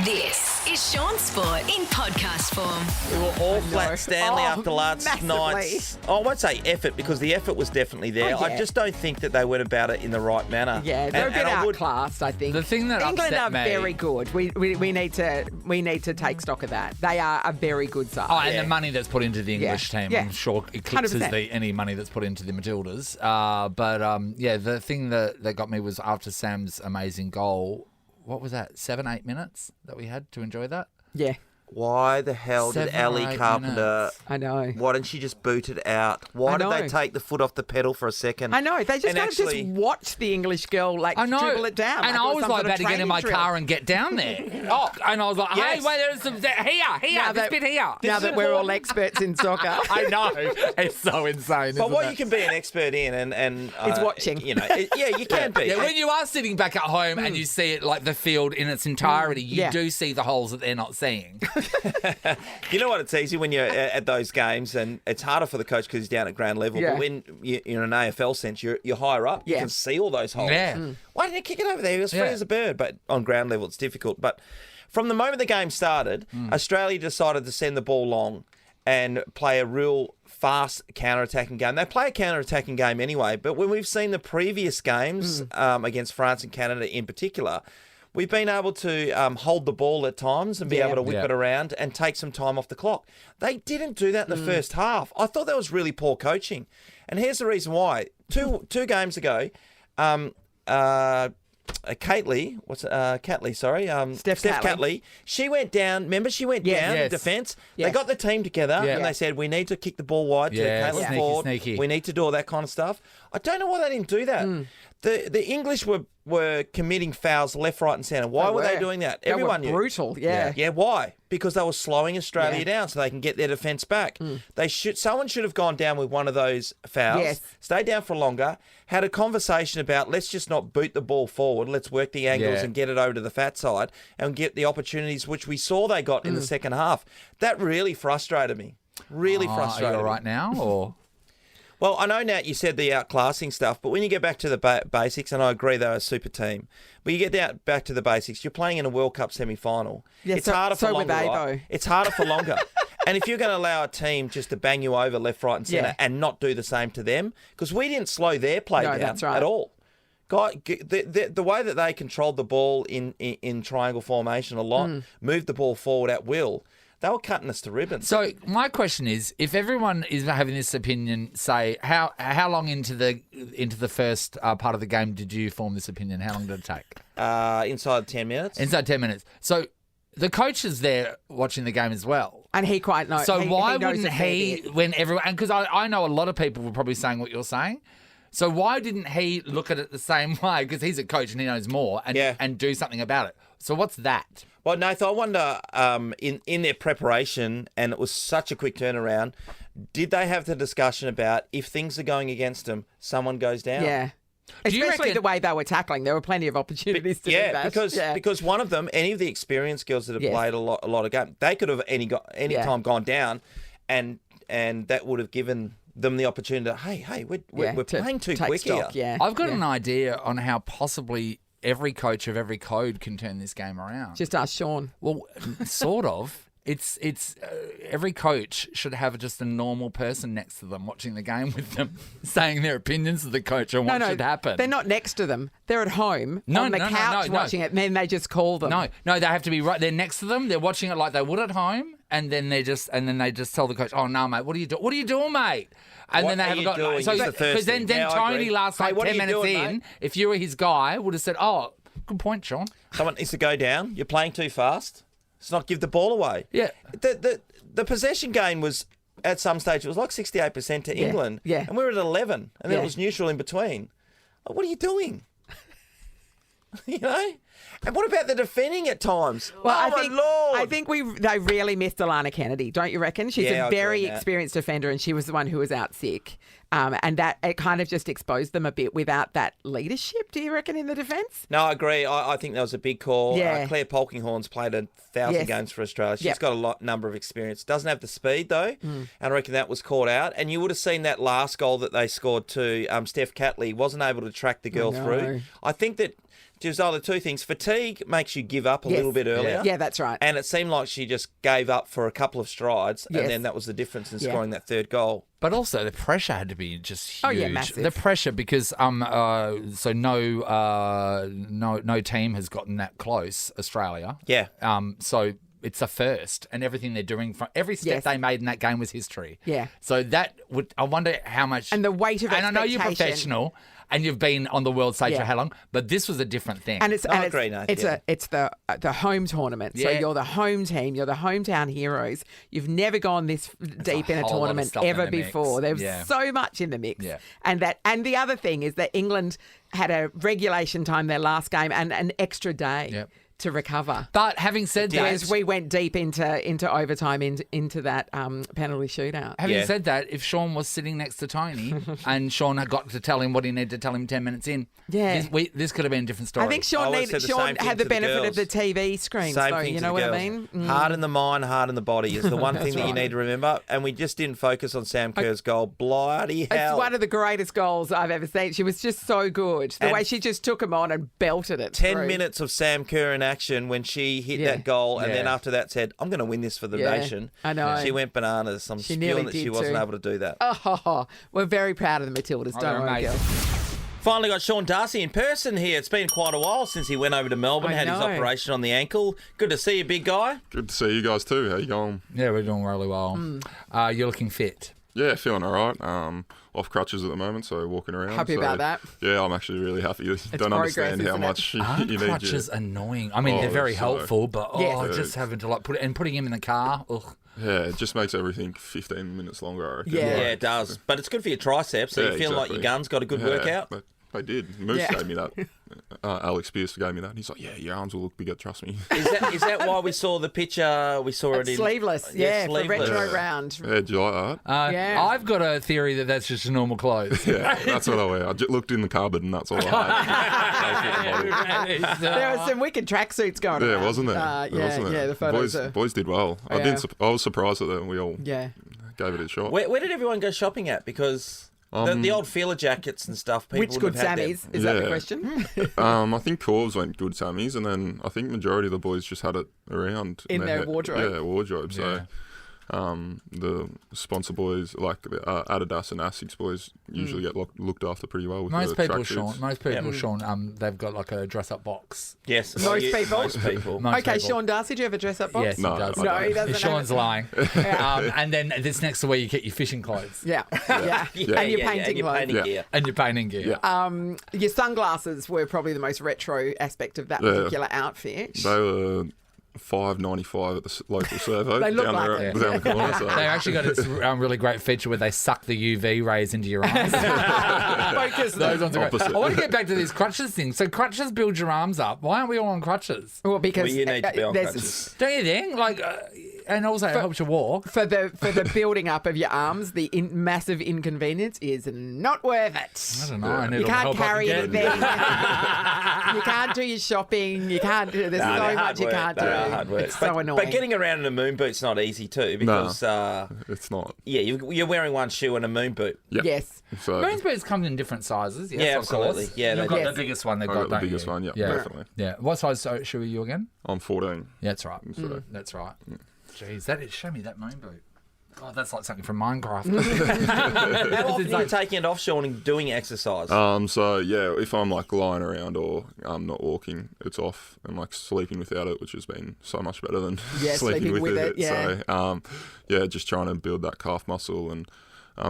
This is Shaun Sport in podcast form. We were all flat Stanley after last night's... I won't say effort, because the effort was definitely there. Oh, yeah. I just don't think that they went about it in the right manner. Yeah, they're a bit outclassed, I think. The thing that England upset are me... very good. We need to take stock of that. They are a very good side. Oh, and the money that's put into the English team, Yeah. I'm sure eclipses 100%. any money that's put into the Matildas. The thing that got me was after Sam's amazing goal. What was that? 7-8 minutes that we had to enjoy that. Yeah, Why the hell did 7 or Ali 8 Carpenter... minutes. I know. Why didn't she just boot it out? Why I did they know. take the foot off the pedal for a second? I know. They just And kind of just watch the English girl I know. dribble it down. And it I was some like sort of about to get in training my drill. car and get down there. And I was like, Yes. hey, wait, there's some... Here, Now this that- bit here. Now that we're all experts in soccer. I know. It's so insane, But isn't what it? you can be an expert in and Is watching. You know, you can be. Yeah, when you are sitting back at home and you see it like the field in its entirety, you Yeah. do see the holes that they're not seeing. You know what? It's easy when you're at those games, and it's harder for the coach because he's down at ground level. Yeah. But when you're in an AFL sense, you're higher up. You Yeah. can see all those holes. Yeah. Why didn't he kick it over there? He was free Yeah. as a bird. But on ground level, it's difficult. But from the moment the game started, Australia decided to send the ball long and play a real fast counter-attacking game. They play a counter-attacking game anyway, but when we've seen the previous games against France and Canada in particular, we've been able to hold the ball at times and be able to whip it around and take some time off the clock. They didn't do that in the first half. I thought that was really poor coaching. And here's the reason why. Two games ago, Catley, Steph Catley, she went down. Remember, she went down in Yes. defence. Yes. They got the team together Yeah. and they said, we need to kick the ball wide to Yeah, Catley sneaky, forward. sneaky. We need to do all that kind of stuff. I don't know why they didn't do that. The English were committing fouls left, right and centre. Why were they doing that? They Everyone were knew. brutal. Yeah. Yeah, why? Because they were slowing Australia Yeah. down so they can get their defence back. Someone should have gone down with one of those fouls, Yes. stayed down for longer, had a conversation about let's just not boot the ball forward, let's work the angles Yeah. and get it over to the fat side and get the opportunities which we saw they got in the second half. That really frustrated me. Really frustrated Are you me. all right now, or...? Well, I know, Nat, you said the outclassing stuff, but when you get back to the basics, and I agree they're a super team, but you get back to the basics, you're playing in a World Cup semi-final. Yeah, It's so- harder for so were longer, they, right? though. It's harder for longer. And if you're going to allow a team just to bang you over left, right and centre Yeah. and not do the same to them, because we didn't slow their play No, down that's right. at all. The way that they controlled the ball in triangle formation a lot, moved the ball forward at will, they were cutting us to ribbons. So my question is, if everyone is having this opinion, say how long into the first part of the game did you form this opinion? How long did it take? Inside 10 minutes. Inside 10 minutes. So the coach is there watching the game as well. And he quite knows. So why knows wouldn't a fair he, bit. when everyone, and because I know a lot of people were probably saying what you're saying. So why didn't he look at it the same way? Because he's a coach and he knows more and do something about it. So what's that? Well, Nathan, I wonder, in their preparation, and it was such a quick turnaround, did they have the discussion about if things are going against them, someone goes down? Yeah. Do you Especially reckon- the way they were tackling. There were plenty of opportunities to do that. because one of them, any of the experienced girls that have played a lot of games, they could have any time gone down, and that would have given them the opportunity to, hey, we're to playing too take quick stock, here. Yeah. I've got an idea on how possibly every coach of every code can turn this game around. Just ask Shaun. Well, sort of. It's every coach should have just a normal person next to them watching the game with them, saying their opinions of the coach on what should happen. They're not next to them. They're at home No, on the no, no, couch no. watching it, and then they just call them. No, they have to be right. They're next to them. They're watching it like they would at home, and then they just tell the coach, "Oh no, mate, what are you doing? What are you doing, mate?" And What then they are haven't you got doing? so Is the first because then thing. Yeah, I Tony agree. last Hey, like what are 10 you minutes doing, in. mate? If you were his guy, would have said, "Oh, good point, Shaun." Someone needs to go down. You're playing too fast. Let's not give the ball away. Yeah. The possession gain was, at some stage, it was like 68% to England. Yeah. And we were at 11, and then Yeah. it was neutral in between. Like, what are you doing? You know? And what about the defending at times? Well, oh, my Lord. I think they really missed Alana Kennedy, don't you reckon? She's Yeah, I a agree very on that. experienced defender, and she was the one who was out sick. And that it kind of just exposed them a bit without that leadership, do you reckon, in the defence? No, I agree. I think that was a big call. Yeah. Claire Polkinghorn's played 1,000 Yes. games for Australia. She's Yep. got a number of experience. Doesn't have the speed, though. And I reckon that was caught out. And you would have seen that last goal that they scored too. Steph Catley wasn't able to track the girl I know. through. I think that It was either two things. Fatigue makes you give up a little bit earlier. Yeah, that's right. And it seemed like she just gave up for a couple of strides, Yes. and then that was the difference in scoring that third goal. But also the pressure had to be just huge. Oh, yeah, massive. The pressure because so no team has gotten that close, Australia. Yeah. So it's a first, and everything they're doing from every step Yes. they made in that game was history. Yeah. So that would I wonder how much And the weight of and I know you're expectation. professional and you've been on the world stage Yeah. for how long, but this was a different thing. And it's I and agree, it's, Nate, it's the home tournament. So Yeah. you're the home team. You're the hometown heroes. You've never gone this deep in a whole lot of tournament stuff in ever the mix. before. There's Yeah. so much in the mix. Yeah. And the other thing is that England had a regulation time their last game and an extra day Yep. to recover. But having said that, Whereas we went deep into overtime into that penalty shootout. having Yeah. said that, if Shaun was sitting next to Tony and Shaun had got to tell him what he needed to tell him 10 minutes in, Yeah. this could have been a different story. I think I Shaun always said the Shaun same thing had the to the benefit of girls. the TV screens, Same though. thing You to know the what girls. I mean? Mm. Heart in the mind, heart in the body is the one thing that you right. need to remember. And we just didn't focus on Sam Kerr's goal. Bloody hell. It's one of the greatest goals I've ever seen. She was just so good. The And way she just took him on and belted it 10 through. minutes of Sam Kerr in action when she hit Yeah. that goal, and then Yeah. after that said, I'm going to win this for the Yeah, nation. I know. She went bananas. I'm She nearly spewing that she did wasn't too. able to do that. Oh, we're very proud of the Matildas, Oh, don't they're we, girls? amazing. Finally got Shaun Darcy in person here. It's been quite a while since he went over to Melbourne, I had his know. operation on the ankle. Good to see you, big guy. Good to see you guys too. How you going? Yeah, we're doing really well. Mm. You're looking fit. Yeah, feeling all right. Off crutches at the moment, so walking around. Happy so, about that. Yeah, I'm actually really happy. You don't progress, understand how isn't it? much you Aren't need. crutches annoying? I mean, Oh, they're very so- helpful, but Yes. just having to putting him in the car. Ugh. Yeah, it just makes everything 15 minutes longer, I reckon. Yeah. Yeah, it does. But it's good for your triceps, so Yeah, you feel like your exactly. gun's got a good workout. They did. Moose Yeah. gave me that. Alex Pierce gave me that. He's like, yeah, your arms will look bigger, trust me. Is that why we saw the picture? We saw it in Sleeveless, yeah, for retro Yeah. round. Yeah, do you like that? Yeah. I've got a theory that that's just normal clothes. Yeah, that's what I wear. I just looked in the cupboard and that's all I had. There were some wicked tracksuits going on. Yeah, wasn't there? Yeah, yeah, the photos are... Boys did well. Yeah. I was surprised that we all Yeah. gave it a shot. Where did everyone go shopping at? Because the old feeler jackets and stuff, people Which would good have had them. Sammies? Is that the Yeah. question? I think Corvs went good Sammys, and then I think majority of the boys just had it around In their wardrobe. Yeah, wardrobe. So Yeah. the sponsor boys, like the Adidas and Asics boys, usually get looked after pretty well with Most the people, tracksuits. Sean. Most people, Sean. They've got like a dress-up box. Yes. Most people? Most people. Most Okay, people. Shaun Darcy, do you have a dress-up box? Yes, No, he does. I don't. No, he doesn't. Sean's have lying. And then this next to where you get your fishing clothes it. Yeah, yeah. Yeah, And your yeah, painting and your clothes. painting Yeah. gear. and your painting gear. Yeah. Your sunglasses were probably the most retro aspect of that Yeah. particular outfit. They were $5.95 at the local servo They look down, like the, it. down the corner. So. They've actually got this really great feature where they suck the UV rays into your eyes. Focus Those ones are great. Opposite. I want to get back to this crutches thing. So crutches build your arms up. Why aren't we all on crutches? Well, because Well, you need to be on there's- crutches. Don't you think? And also it helps you walk. For the building up of your arms, the massive inconvenience is not worth it. I don't know. I need You all the can't help I carry can get. anything. You can't do your shopping. You can't do. There's No, so they're much hard you work. can't do. They are hard work. It's so annoying. But getting around in a moon boot's not easy too, because It's not. yeah, you're wearing one shoe and a moon boot. Yeah. Yes. So Moon's boots come in different sizes. Yes, Yeah, of course. absolutely. Yeah, You've they got do. the biggest one they've I got, got the don't biggest you? one. Yeah, Yeah. definitely. Yeah. What size shoe are you again? I'm 14. Yeah, that's right. Mm. That's right. Jeez, that is. Show me that moon boot. God, that's like something from Minecraft. How often are you taking it off, Shaun, and doing exercise? So yeah, if I'm like lying around or I'm not walking, it's off, and like sleeping without it, which has been so much better than Yeah, sleeping with it, yeah. So yeah, just trying to build that calf muscle and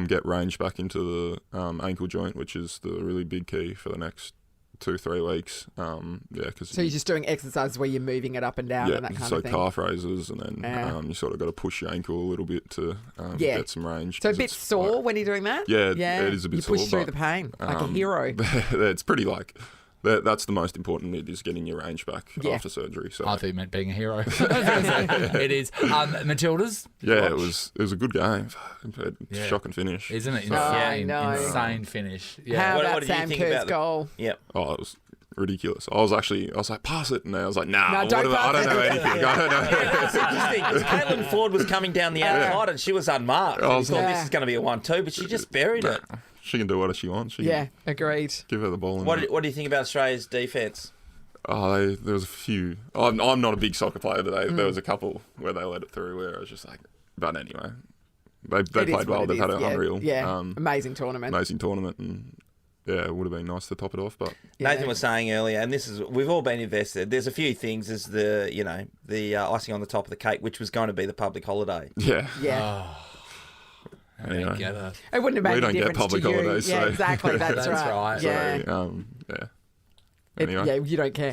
get range back into the ankle joint, which is the really big key for the next 2-3 weeks. Yeah, because So you're just doing exercises where you're moving it up and down and that kind so of thing. calf raises, and then Yeah. you sort of got to push your ankle a little bit to Yeah. get some range. So a 'cause bit it's, sore like, when you're doing that? Yeah, Yeah. it is a bit You push sore, through but, the pain like a hero. it's pretty like that's the most important bit, is getting your range back Yeah. after surgery. So I thought you meant being a hero. It is. Matilda's? yeah, it was a good game. Yeah. Shock and finish. Isn't it? Oh, I Insane. know. Insane finish. How Yeah. What about did you Sam think Kerr's about the- goal? Yep. Oh, it was ridiculous. I was like, pass it, and I was like, nah, No, what don't I pass don't know it. anything. I don't know. It's interesting because Caitlin Ford was coming down the outside and she was unmarked. And we thought Yeah. this is going to be a 1-2, but she just buried it. She can do what she wants. She Yeah, can agreed. give her the ball. What do you think about Australia's defence? There was a few. I'm not a big soccer player, but there was a couple where they let it through where I was just like, but anyway, they played well. They've had an unreal, amazing tournament. And yeah, it would have been nice to top it off. But Nathan was saying earlier, and we've all been invested. There's a few things. There's the icing on the top of the cake, which was going to be the public holiday. yeah. I don't get it. It wouldn't have made We don't any get difference public to you. holidays, Yeah, so- exactly. That's right. Yeah. Yeah. Yeah, you don't care.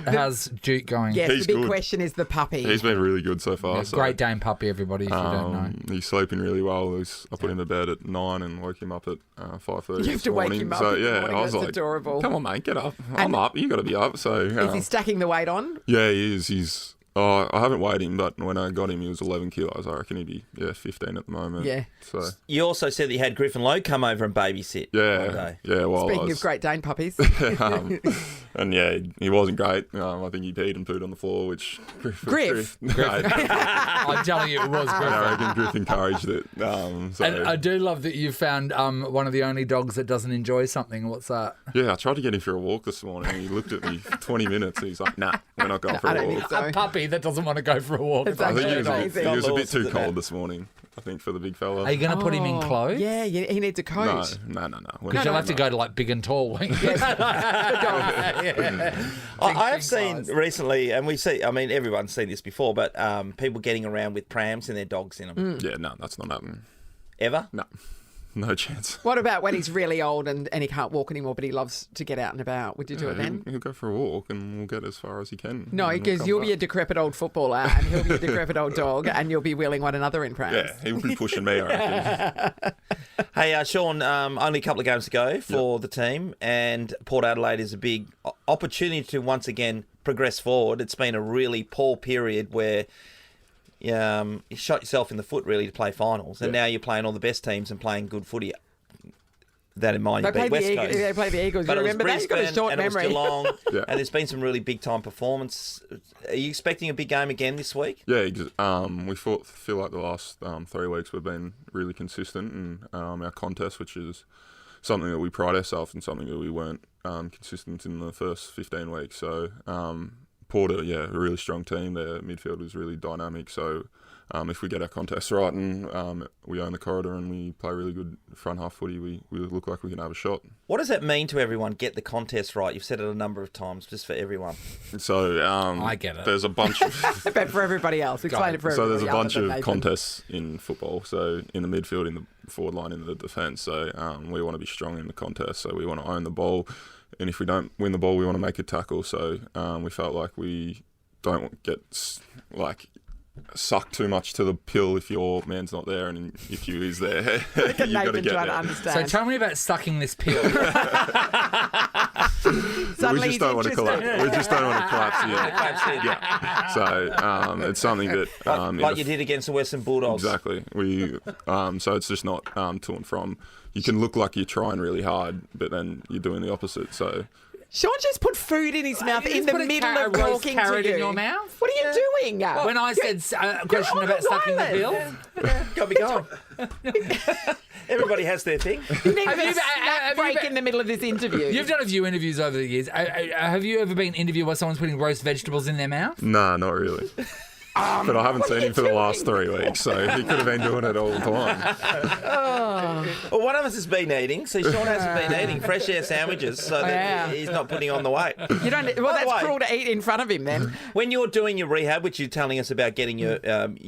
How's Duke going? Yes, He's the big good. question is the puppy. He's been really good so far. Yeah, so, Great Dane puppy, everybody, if you don't know. He's sleeping really well. I put him to bed at 9 and woke him up at 5:30 You have to wake him up So in the yeah, morning. I was That's like, adorable. "Come on, mate, get up. I'm up. You got to be up." So Is he stacking the weight on? yeah, he is. I haven't weighed him, but when I got him, he was 11 kilos. I reckon he'd be 15 at the moment. Yeah. So You also said that you had Griffin Lowe come over and babysit. one yeah, day. yeah. Well, Speaking of Great Dane puppies. and yeah, he wasn't great. I think he peed and pooed on the floor, which Griff. I'm telling you, it was I great. reckon Griff encouraged it. So And I do love that you found one of the only dogs that doesn't enjoy something. What's that? yeah, I tried to get him for a walk this morning. He looked at me for 20 minutes. He's like, "Nah, we're not going for I a don't walk." think so. A puppy that doesn't want to go for a walk. It's I think he was, amazing. he was a Got bit laws too to that. cold this morning, I think, for the big fella. Are you going to put him in clothes? Yeah, he needs a No, coat. no. Because you'll have to go to like big and tall. won't you? I have seen recently, and everyone's seen this before, but people getting around with prams and their dogs in them. Yeah, no, that's not happening. Ever? No chance. What about when he's really old and he can't walk anymore, but he loves to get out and about? Would you do it then? He'll go for a walk and we'll get as far as he can. No, and we'll because come you'll be a back. decrepit old footballer and he'll be a decrepit old dog and you'll be wheeling one another in prams. Yeah, he'll be pushing me, I reckon. Hey, Shaun, only a couple of games to go for the team, and Port Adelaide is a big opportunity to once again progress forward. It's been a really poor period where you shot yourself in the foot, really, to play finals, and now you're playing all the best teams and playing good footy. That in mind, They you beat played West the Coast. Eagles. They played the Eagles. But You it was remember that? You've got a Brisbane short and it was memory. Geelong, Yeah. and there's been some really big time performance. Are you expecting a big game again this week? Yeah, we feel like the last 3 weeks we've been really consistent in our contest, which is something that we pride ourselves in, something that we weren't consistent in the first 15 weeks. So Porter, a really strong team. Their midfield is really dynamic. So if we get our contests right and we own the corridor and we play really good front half footy, we look like we can have a shot. What does that mean to everyone? Get the contest right. You've said it a number of times, just for everyone. So I get it. There's a bunch of But for everybody else, explain it for so everybody there's a other bunch than of Nathan. contests in football. So in the midfield, in the forward line, in the defence. So we want to be strong in the contest. So we want to own the ball, and if we don't win the ball, we want to make a tackle. So we felt like we don't get sucked too much to the pill if your man's not there, and if you is there, Look at you got to Nathan get trying to there. understand. So tell me about sucking this pill. We Suddenly just don't want to he's collapse. interested. We just don't want to collapse. Yeah. Yeah. So it's something that Like you did against the Western Bulldogs. Exactly. So it's just not to and from. You can look like you're trying really hard, but then you're doing the opposite. So Sean just put food in his mouth You in just the put a middle of roast talking carrot to you. in your mouth? What are you doing? When I said a question on about the sucking the wireless. pill, Got me going. Everybody has their thing. You need Have a you- snack have you break been- in the middle of this interview. you've done a few interviews over the years. Have you ever been interviewed where someone's putting roast vegetables in their mouth? nah, not really. But I haven't seen him for the last 3 weeks, so he could have been doing it all the time. Well, one of us has been eating, so Shaun hasn't been eating fresh air sandwiches, so that Yeah. he's not putting on the weight. You don't. Well, By the that's way- cruel to eat in front of him. Then When you're doing your rehab, which you're telling us about getting your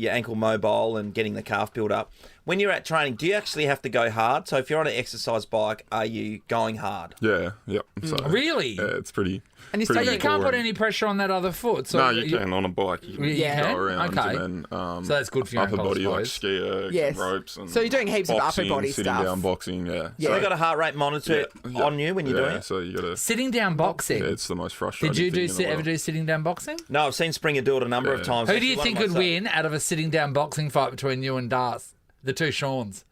ankle mobile and getting the calf build up, when you're at training, do you actually have to go hard? So if you're on an exercise bike, are you going hard? Yeah, yep. So, Really? Yeah, it's pretty. And you So pretty still you can't put boring. any pressure on that other foot. So No, you can on a bike. You can You go can? around Okay. and then So that's good for your upper ankle, I body, like suppose. ski ergs Yes. and ropes. And So you're doing heaps of upper boxing, body sitting stuff. down boxing. Yeah. Yeah. So they've got a heart rate monitor on you when you're doing it? So you got to. Sitting down boxing. It's the most frustrating. Did you thing in the ever world. do sitting down boxing? No, I've seen Springer do it a number of times. Who do you Actually, think one would of my win out of a sitting down boxing fight between you and Darth? The two Shauns.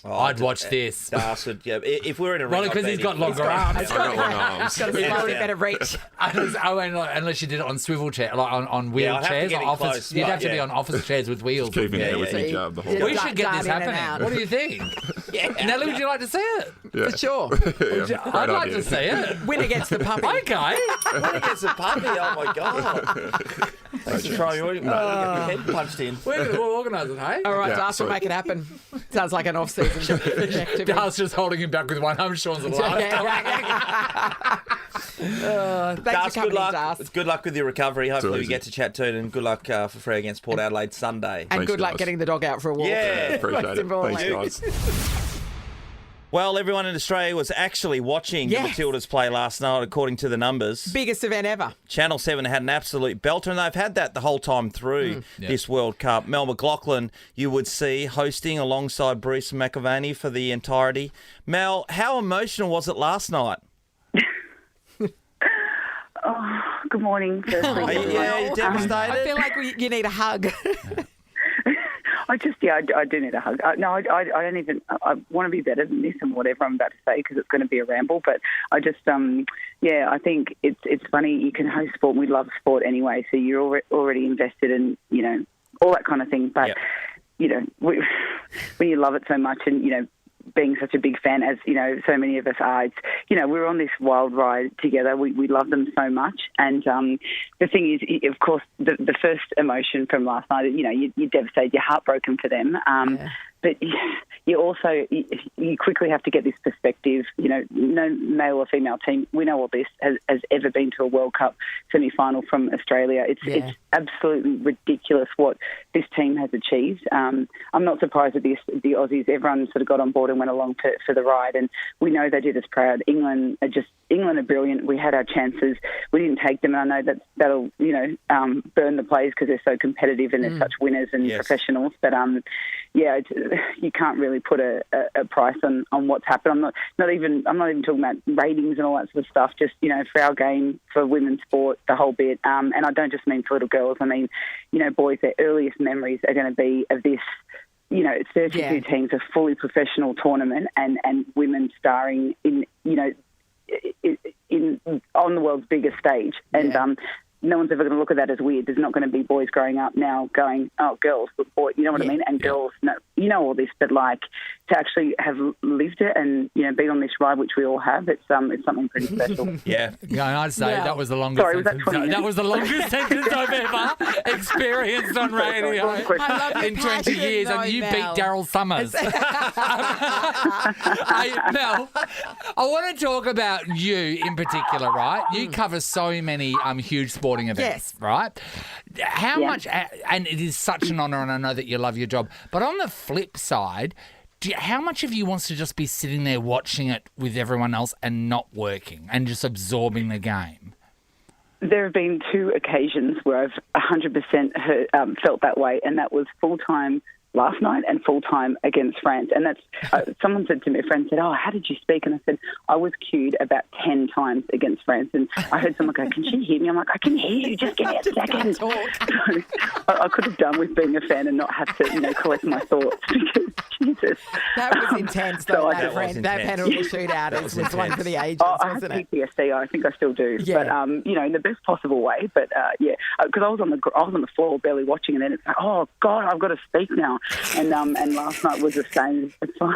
I'd watch this. Bastard. Yeah. If we're in a ring, Well, because he's got longer arms. He's got a better reach. Unless you did it on swivel chair, like on wheel I'd have to chairs, get or in office. close, You'd but, have to be on office chairs with wheels. Keeping everything jabbed the whole Yeah. time. We should get this Dart in and happening. out. What do you think? Nelly, would you like to see it? Yeah. For sure. Yeah, I'd like idea. to see it. Win against the puppy. Okay. When it gets a puppy, oh my God. Thanks for trying. You're getting your head punched in. We'll organise it, hey? All right, Yeah, Darcy will so- make it happen. Sounds like an off-season project to me. Dar's just holding him back with one arm. Sean's a laugh. Thanks Darcy, for coming good luck. in, Darcy. Good luck with your recovery. Hopefully we easy. get to chat to it, and good luck for Free against Port Adelaide Sunday. And Thanks, good luck guys. getting the dog out for a walk. Yeah. Appreciate Most it. importantly. Thanks, guys. Well, everyone in Australia was actually watching Yes. the Matildas play last night, according to the numbers. Biggest event ever. Channel 7 had an absolute belter, and they've had that the whole time through this World Cup. Mel McLaughlin, you would see, hosting alongside Bruce McAvaney for the entirety. Mel, how emotional was it last night? Good morning, firstly. Are you devastated? I feel like you need a hug. I do need a hug. I don't even. I want to be better than this and whatever I'm about to say because it's going to be a ramble. But I just, I think it's funny. You can host sport. We love sport anyway, so you're already invested in, all that kind of thing. But when you love it so much, and being such a big fan as so many of us are, it's we're on this wild ride together. We love them so much, and the thing is, of course, the first emotion from last night, you're devastated, you're heartbroken for them. But you also you quickly have to get this perspective. No male or female team, we know all this, has ever been to a World Cup semi-final from Australia. It's absolutely ridiculous what this team has achieved. I'm not surprised at this. The Aussies, everyone sort of got on board and went along for the ride, and we know they did us proud. England are brilliant. We had our chances. We didn't take them, and I know that'll burn the players because they're so competitive and they're such winners and professionals. But you can't really put a price on what's happened. I'm not even talking about ratings and all that sort of stuff. Just for our game, for women's sport, the whole bit. And I don't just mean for little girls. I mean, boys, their earliest memories are going to be of this. 32 teams, a fully professional tournament, and women starring in on the world's biggest stage. And no one's ever going to look at that as weird. There's not going to be boys growing up now going, oh, girls, but boy, you know what I mean? And girls, no, all this, but to actually have lived it and be on this ride, which we all have, it's something pretty special. I'd say that was the longest. Sorry, was that sentence. 20 That was the longest sentence I've ever experienced on radio I love your in 20 passion, years, though, and you Mel. beat Daryl Summers. Mel, I want to talk about you in particular, right? You cover so many huge sporting events, right? How much, and it is such an honour, and I know that you love your job, but on the flip side, how much of you wants to just be sitting there watching it with everyone else and not working and just absorbing the game? There have been 2 occasions where I've 100% felt that way, and that was full-time last night and full-time against France. And that's someone said to me, a friend said, oh, how did you speak? And I said, I was cued about 10 times against France. And I heard someone go, can she hear me? I'm like, I can hear you, just give me a second. So I could have done with being a fan and not have to, collect my thoughts because, Jesus. That was intense, though, So that penalty shootout. It was one for the ages, I have wasn't it? PTSD. I think I still do, Yeah. but in the best possible way. But because I was on the floor barely watching, and then it's like, oh God, I've got to speak now. And last night was the same. It's fine.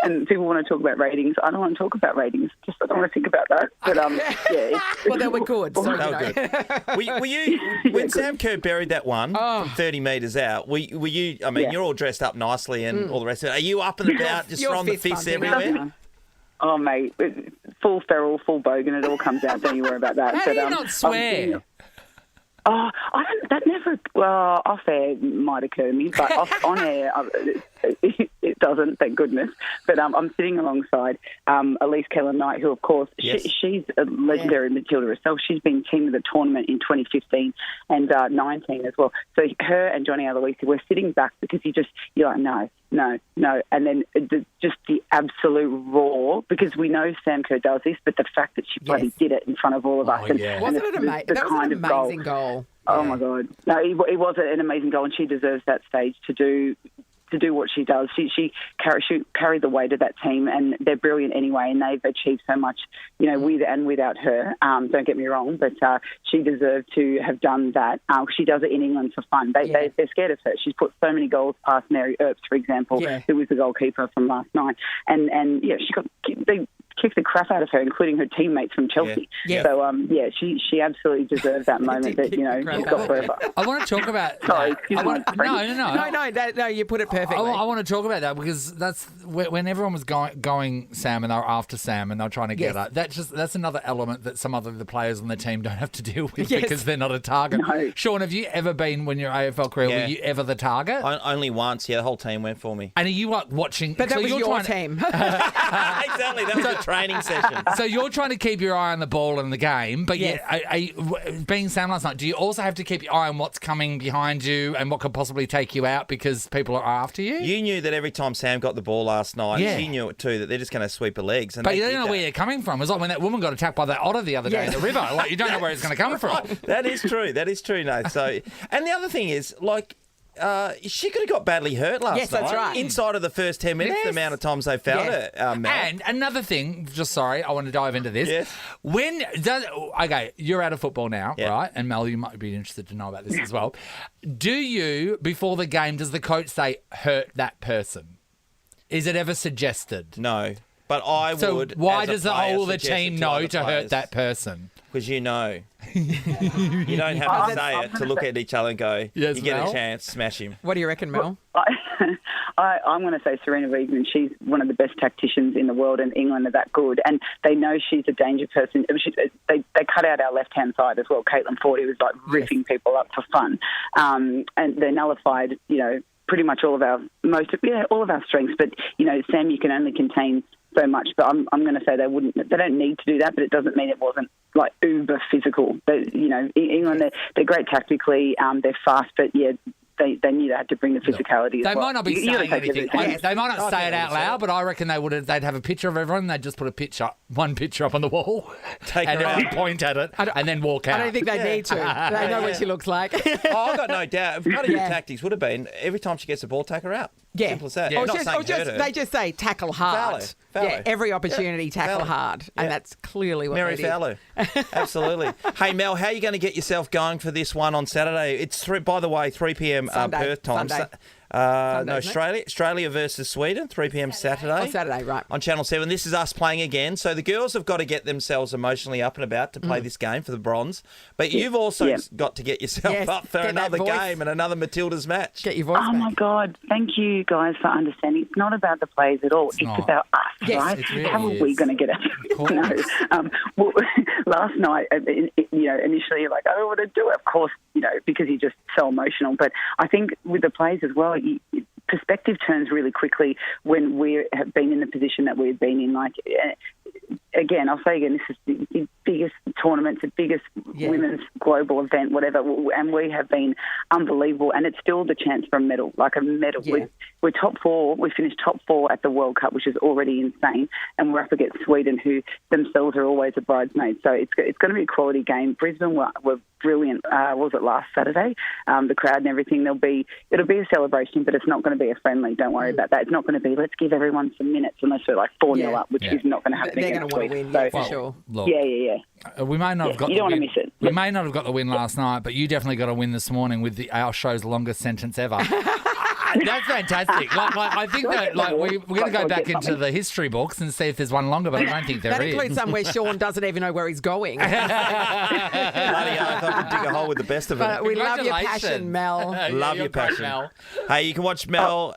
And people want to talk about ratings. I don't want to talk about ratings. Just I don't want to think about that. But Well, they were good. So, They were good. Were you when Sam Kerr buried that one from 30 metres out? Were you? I mean, you're all dressed up nicely and all the rest of it. Are you up and about, just You're throwing the fist fists bumping, everywhere? Oh mate, full feral, full bogan. It all comes out. Don't you worry about that. How do you not swear? I don't. That never. Well, off air might occur to me, but on air it doesn't. Thank goodness. But I'm sitting alongside Elise Keller-Knight, who, of course, she's a legendary Matilda herself. She's been team of the tournament in 2015 and 19 as well. So her and Johnny Aloisi, we're sitting back because you're like, no, and then just the absolute roar, because we know Sam Kerr does this, but the fact that she bloody did it in front of all of us. And Wasn't it amazing? That was an amazing goal. Oh, my God. No, it was an amazing goal, and she deserves that stage to do to do what she does. She carried the weight of that team, and they're brilliant anyway, and they've achieved so much, with and without her. Don't get me wrong, but she deserved to have done that. She does it in England for fun. They're scared of her. She's put so many goals past Mary Earps, for example, who was the goalkeeper from last night, and they kicked the crap out of her, including her teammates from Chelsea. Yeah. So, she absolutely deserved that moment that, she's got forever. I want to talk about Sorry, that. excuse me. No, you put it perfectly. I want to talk about that because that's when everyone was going Sam and they were after Sam and they were trying to get her. That's another element that some other the players on the team don't have to deal with because they're not a target. No. Shaun, have you ever been, when your AFL career, were you ever the target? Only once. The whole team went for me. And are you watching? But that was your team. Exactly. That was a training session. So you're trying to keep your eye on the ball in the game, but being Sam last night, do you also have to keep your eye on what's coming behind you and what could possibly take you out because people are after you? You knew that every time Sam got the ball last night, she knew it too, that they're just going to sweep her legs. And but you don't know where you're coming from. It's like when that woman got attacked by that otter the other day in the river. Like, you don't know where it's going to come from. That is true, no. So, and the other thing is, she could have got badly hurt last night. Yes, that's right. Inside of the first 10 minutes, the amount of times they fouled her. Mel. And another thing, I want to dive into this. Yes. Okay, you're out of football now, Yeah. right? And Mel, you might be interested to know about this as well. Do you, before the game, does the coach say, hurt that person? Is it ever suggested? No. But I would. So why as a does the player, whole of the suggest it team to know other to hurt players. that person? Because you know. You don't have to say it to look at each other and go, Yes, you get Mel? a chance, smash him. What do you reckon, Mel? I'm going to say Serena Wiegman. She's one of the best tacticians in the world, and England are that good. And they know she's a danger person. They cut out our left-hand side as well. Caitlin Ford, who was ripping people up for fun. And they nullified, pretty much all of our strengths. But, Sam, you can only contain so much. But I'm going to say they don't need to do that, but it doesn't mean it wasn't uber physical. But, England, they're great tactically. They're fast, but they knew they had to bring the physicality as well. They might not be saying anything. They might not say it out so. loud, but I reckon they'd have a picture of everyone and they'd just put one picture up on the wall Take and her everyone out. point at it and then walk out. I don't think they need to. They know what she looks like. I've got no doubt. Part of your tactics would have been every time she gets the ball, take her out. Yeah. Simple as that. Or Not just, saying or just hurt her. they just say tackle hard. Foul her. Yeah, every opportunity tackle Foul her. hard. And Yeah. that's clearly what Mary they did. Fowler. Absolutely. Hey, Mel, how are you going to get yourself going for this one on Saturday? It's, by the way, 3 p.m. Sunday. Perth time. Sunday. No, isn't it? Australia versus Sweden, 3 p.m. Saturday. On Saturday, right. On Channel 7. This is us playing again. So the girls have got to get themselves emotionally up and about to play this game for the bronze. But you've also got to get yourself Yes, up for get that another voice. game and another Matilda's match. Get your voice Oh, back. my God. Thank you guys for understanding. It's not about the players at all. It's not. about us, Yes, right? it really How are is. we going to get it? Well, last night, initially you're like, I don't want to do it. Of course, because you're just so emotional. But I think with the players as well, perspective turns really quickly when we have been in the position that we've been in. Again, I'll say again, this is the biggest tournament, the biggest women's global event, whatever, and we have been unbelievable. And it's still the chance for a medal, like a medal. Yeah. We're top 4. We finished top 4 at the World Cup, which is already insane. And we're up against Sweden, who themselves are always a bridesmaid. So it's going to be a quality game. Brisbane were brilliant. Was it last Saturday? The crowd and everything. It'll be a celebration, but it's not going to be a friendly. Don't worry about that. It's not going to be, let's give everyone some minutes unless we're 4-0 up, which is not going to happen. They're against going to want to Sweden. win, for sure. Look, Yeah. we may not have got you the don't want to win. miss it. We may not have got the win last night, but you definitely got a win this morning with our show's longest sentence ever. That's fantastic. I think that we're going to go back into the history books and see if there's one longer, but I don't think there That is. includes some where Shaun doesn't even know where he's going. Bloody hell, if I could dig a hole with the best of it. But we love your Congratulations. passion, Mel. Love you're your great, passion. Mel. Hey, you can watch Mel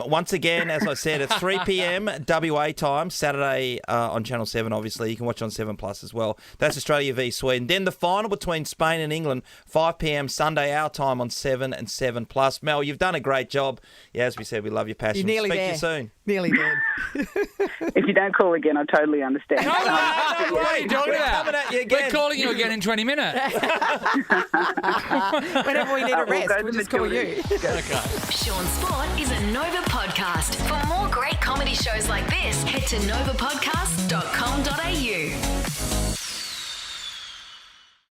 once again, as I said, it's 3 p.m. WA time, Saturday on Channel 7, obviously. You can watch on 7 Plus as well. That's Australia v Sweden. Then the final between Spain and England, 5 p.m. Sunday, our time on 7 and 7 Plus. Mel, you've done a great job. Yeah, as we said, we love your passion. You're nearly Speak there. to you soon. Nearly did. If you don't call again, I totally understand. No, what are you talking We're about? coming at you We're again. calling you again in 20 minutes. Whenever we need a We'll rest, go we'll to just call Matilda. you. Shaun Sport is a Nova podcast. For more great comedy shows like this, head to novapodcast.com.au.